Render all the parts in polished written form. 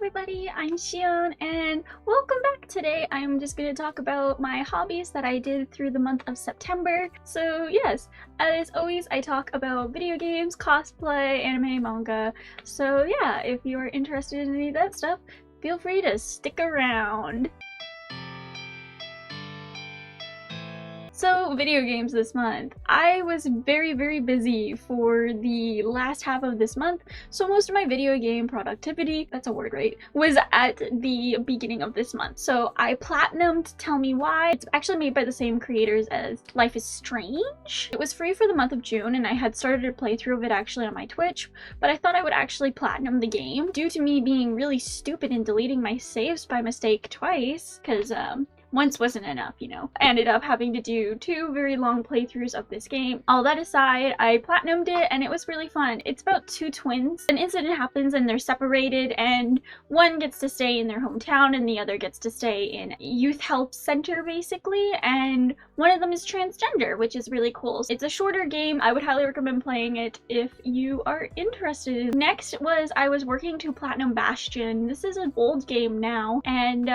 everybody, I'm Shion and welcome back. Today I'm just going to talk about my hobbies that I did through the month of September. So yes, as always I talk about video games, cosplay, anime, manga. So yeah, if you are interested in any of that stuff, feel free to stick around. So, video games this month. I was very busy for the last half of this month, so most of my video game productivity, that's a word, right, was at the beginning of this month. So I platinumed Tell Me Why. It's actually made by the same creators as Life is Strange. It was free for the month of June, and I had started a playthrough of it actually on my Twitch, but I thought I would actually platinum the game due to me being really stupid and deleting my saves by mistake twice, because once wasn't enough, you know. I ended up having to do 2 very long playthroughs of this game. All that aside, I platinumed it and it was really fun. It's about 2 twins. An incident happens and they're separated, and one gets to stay in their hometown and the other gets to stay in a youth help center basically, and one of them is transgender, which is really cool. It's a shorter game. I would highly recommend playing it if you are interested. Next was I was working to platinum Bastion. This is an old game now, and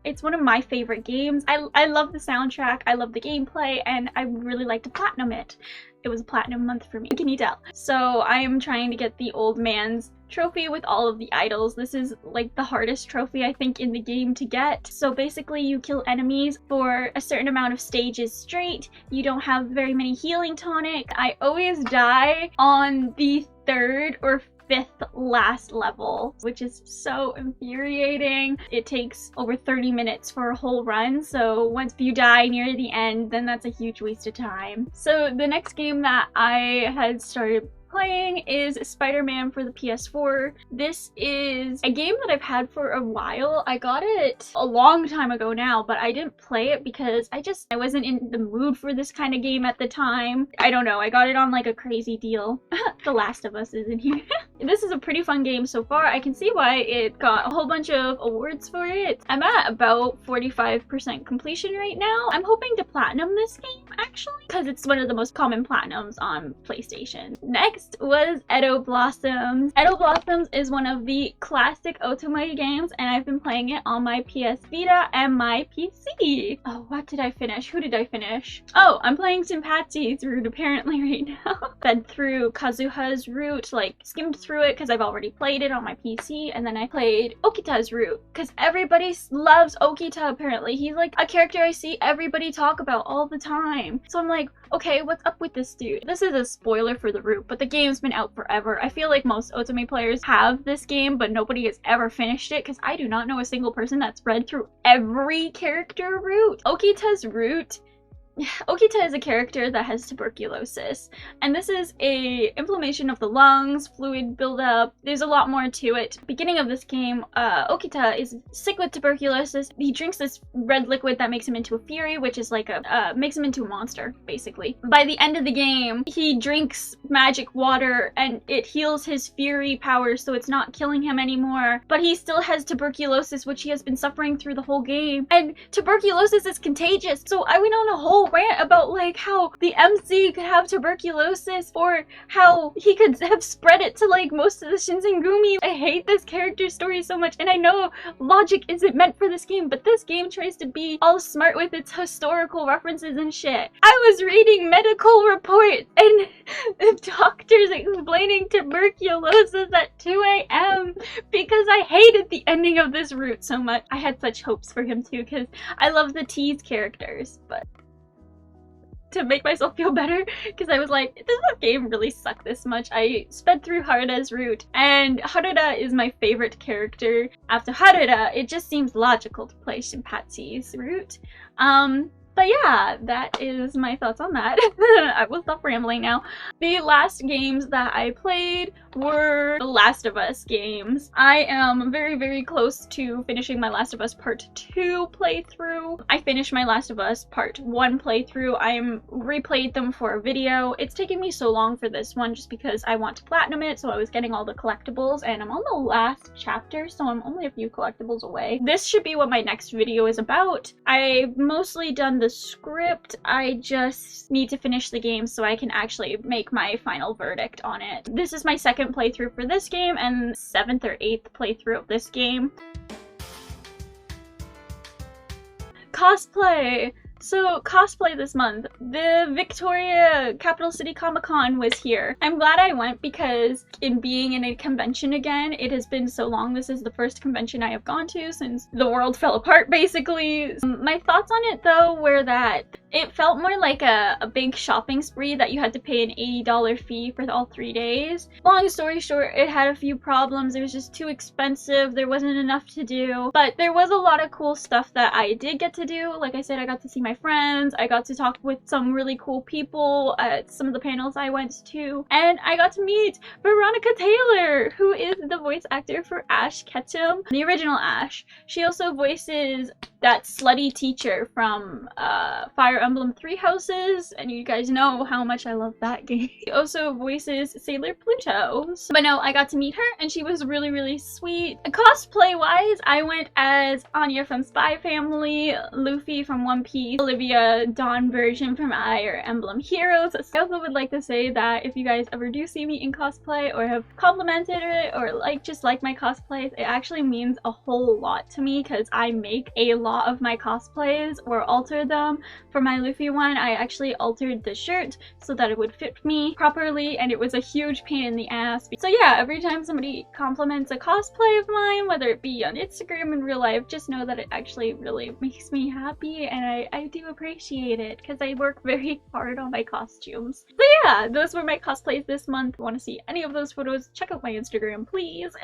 it's one of my favorite games. I love the soundtrack, I love the gameplay, and I would really like to platinum it. It was a platinum month for me, can you tell? So I am trying to get the old man's trophy with all of the idols. This is like the hardest trophy I think in the game to get. So basically you kill enemies for a certain amount of stages straight. You don't have very many healing tonic. I always die on the 3rd or 5th last level, which is so infuriating. It takes over 30 minutes for a whole run, so once you die near the end, then that's a huge waste of time. So the next game that I had started playing is Spider-Man for the PS4. This is a game that I've had for a while. I got it a long time ago now, but I didn't play it because I wasn't in the mood for this kind of game at the time. I don't know, I got it on like a crazy deal. The Last of Us is in here. This is a pretty fun game so far. I can see why it got a whole bunch of awards for it. I'm at about 45% completion right now. I'm hoping to platinum this game actually, because it's one of the most common platinums on PlayStation. Next was Edo Blossoms. Edo Blossoms is one of the classic otome games, and I've been playing it on my PS Vita and my PC. Oh, what did I finish? Who did I finish? Oh, I'm playing Sympathy's route apparently right now. Fed through Kazuha's route, like skimmed through it because I've already played it on my PC, and then I played Okita's route because everybody loves Okita apparently. He's like a character I see everybody talk about all the time. So I'm like, okay, what's up with this dude? This is a spoiler for the route, but the game's been out forever. I feel like most otome players have this game, but nobody has ever finished it because I do not know a single person that's read through every character route. Okita's route. Okita is a character that has tuberculosis, and this is a inflammation of the lungs, fluid buildup. There's a lot more to it. Beginning of this game, Okita is sick with tuberculosis. He drinks this red liquid that makes him into a fury, which is like makes him into a monster, basically. By the end of the game, he drinks magic water and it heals his fury powers, so it's not killing him anymore. But he still has tuberculosis, which he has been suffering through the whole game. And tuberculosis is contagious, so I went on a whole rant about like how the MC could have tuberculosis or how he could have spread it to like most of the Shinsengumi. I hate this character story so much, and I know logic isn't meant for this game, but this game tries to be all smart with its historical references and shit. I was reading medical reports and doctors explaining tuberculosis at 2 a.m. because I hated the ending of this route so much. I had such hopes for him too because I love the tease characters, but to make myself feel better, because I was like, does this game really suck this much? I sped through Haruda's route, and Haruda is my favorite character. After Haruda, it just seems logical to play Shinpatsu's route. But yeah, that is my thoughts on that. I will stop rambling now. The last games that I played were the Last of Us games. I am very close to finishing my Last of Us Part 2 playthrough. I finished my Last of Us Part 1 playthrough. I replayed them for a video. It's taken me so long for this one just because I want to platinum it, so I was getting all the collectibles, and I'm on the last chapter, so I'm only a few collectibles away. This should be what my next video is about. I've mostly done the script. I just need to finish the game so I can actually make my final verdict on it. This is my second playthrough for this game and 7th or 8th playthrough of this game. Cosplay! So, cosplay this month. The Victoria Capital City Comic Con was here. I'm glad I went because in being in a convention again, it has been so long. This is the first convention I have gone to since the world fell apart, basically. My thoughts on it, though, were that it felt more like a big shopping spree that you had to pay an $80 fee for all 3 days. Long story short, it had a few problems. It was just too expensive. There wasn't enough to do. But there was a lot of cool stuff that I did get to do. Like I said, I got to see my friends. I got to talk with some really cool people at some of the panels I went to. And I got to meet Veronica Taylor, who is the voice actor for Ash Ketchum, the original Ash. She also voices that slutty teacher from Fire Emblem Three Houses, and you guys know how much I love that game. She also voices Sailor Pluto. But no, I got to meet her, and she was really, really sweet. Cosplay-wise, I went as Anya from Spy Family, Luffy from One Piece, Olivia Dawn version from Fire Emblem Heroes. I also would like to say that if you guys ever do see me in cosplay or have complimented it or just like my cosplays, it actually means a whole lot to me because I make a lot of my cosplays or alter them. For my Luffy one, I actually altered the shirt so that it would fit me properly, and it was a huge pain in the ass. So yeah, every time somebody compliments a cosplay of mine, whether it be on Instagram in real life, just know that it actually really makes me happy, and I do appreciate it because I work very hard on my costumes. So yeah, those were my cosplays this month. If you want to see any of those photos, check out my Instagram, please.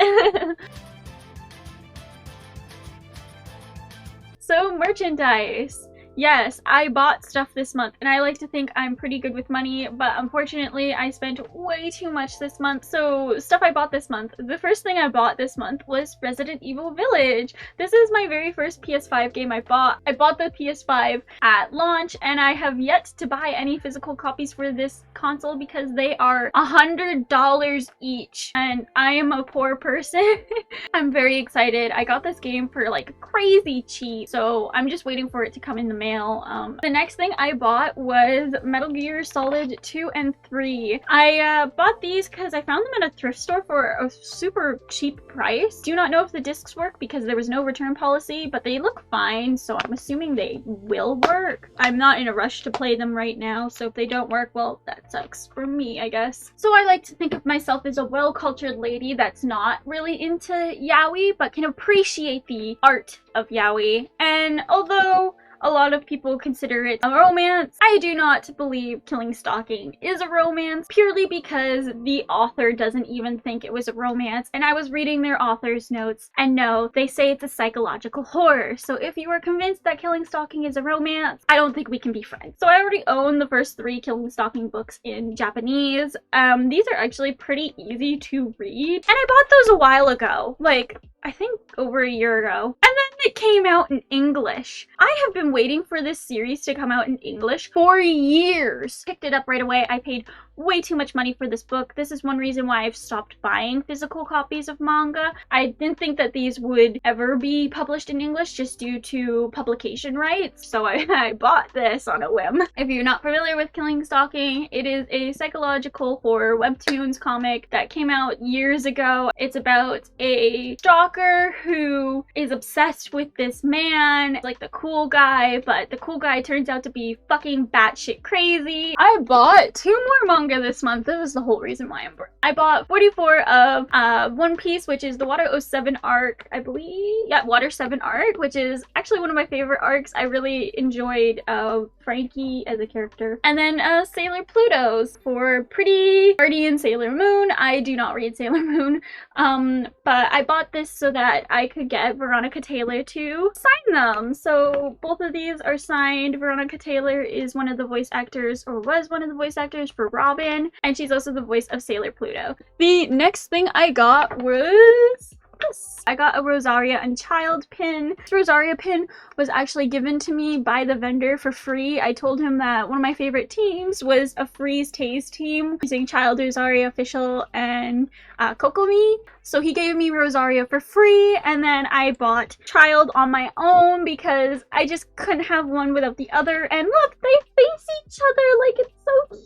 So, merchandise. Yes, I bought stuff this month, and I like to think I'm pretty good with money, but unfortunately I spent way too much this month. So, stuff I bought this month. The first thing I bought this month was Resident Evil Village. This is my very first PS5 game I bought. I bought the PS5 at launch, and I have yet to buy any physical copies for this console because they are $100 each, and I am a poor person. I'm very excited. I got this game for like crazy cheap, so I'm just waiting for it to come in the mail. The next thing I bought was Metal Gear Solid 2 and 3. I bought these because I found them at a thrift store for a super cheap price. Do not know if the discs work because there was no return policy, but they look fine, so I'm assuming they will work. I'm not in a rush to play them right now, so if they don't work, well, that sucks for me, I guess. So I like to think of myself as a well-cultured lady that's not really into yaoi, but can appreciate the art of yaoi. And although a lot of people consider it a romance, I do not believe Killing Stalking is a romance, purely because the author doesn't even think it was a romance, and I was reading their author's notes, and no, they say it's a psychological horror. So if you are convinced that Killing Stalking is a romance, I don't think we can be friends. So I already own the first 3 Killing Stalking books in Japanese. These are actually pretty easy to read, and I bought those a while ago, like I think over a year ago. And then it came out in English. I have been waiting for this series to come out in English for years. Picked it up right away. I paid way too much money for this book. This is one reason why I've stopped buying physical copies of manga. I didn't think that these would ever be published in English just due to publication rights, so I bought this on a whim. If you're not familiar with Killing Stalking, it is a psychological horror webtoons comic that came out years ago. It's about a stalker who is obsessed with this man, like the cool guy, but the cool guy turns out to be fucking batshit crazy. I bought 2 more manga this month. This is the whole reason why I bought 44 of One Piece, which is the Water 07 arc, I believe. Yeah, Water 7 arc, which is actually one of my favorite arcs. I really enjoyed Frankie as a character. And then Sailor Pluto's for Pretty Guardian Sailor Moon. I do not read Sailor Moon, but I bought this so that I could get Veronica Taylor to sign them. So both of these are signed. Veronica Taylor is one of the voice actors, or was one of the voice actors for Robin, and she's also the voice of Sailor Pluto. The next thing I got was this. I got a Rosaria Unchild pin. This Rosaria pin was actually given to me by the vendor for free. I told him that one of my favorite teams was a Freeze Tase team using Child Rosaria Official and Kokomi. So he gave me Rosaria for free, and then I bought Child on my own because I just couldn't have one without the other. And look, they face each other, like, it's so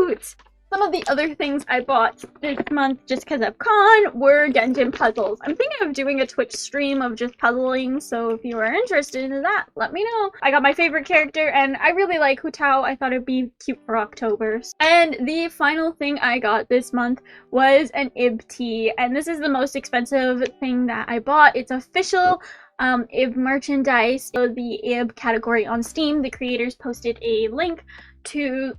cute. Some of the other things I bought this month just because of con were Genshin puzzles. I'm thinking of doing a Twitch stream of just puzzling, so if you are interested in that, let me know. I got my favorite character, and I really like Hu Tao. I thought it'd be cute for October. And the final thing I got this month was an IB tee, and this is the most expensive thing that I bought. It's official IB merchandise. So the IB category on Steam, the creators posted a link to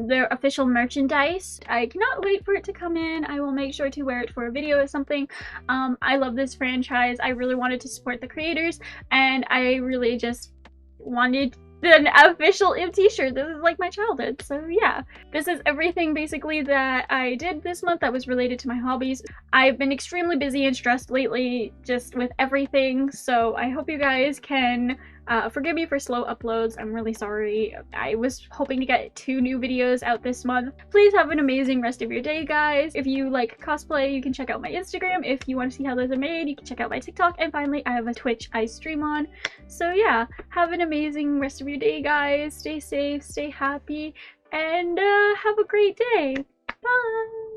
their official merchandise. I cannot wait for it to come in. I will make sure to wear it for a video or something. I love this franchise. I really wanted to support the creators, and I really just wanted an official IB t-shirt. This is like my childhood, so yeah. This is everything basically that I did this month that was related to my hobbies. I've been extremely busy and stressed lately just with everything, so I hope you guys can forgive me for slow uploads. I'm really sorry. I was hoping to get 2 new videos out this month. Please have an amazing rest of your day, guys. If you like cosplay, you can check out my Instagram. If you want to see how those are made, you can check out my TikTok. And finally, I have a Twitch I stream on. So yeah, have an amazing rest of your day, guys. Stay safe, stay happy, and have a great day. Bye!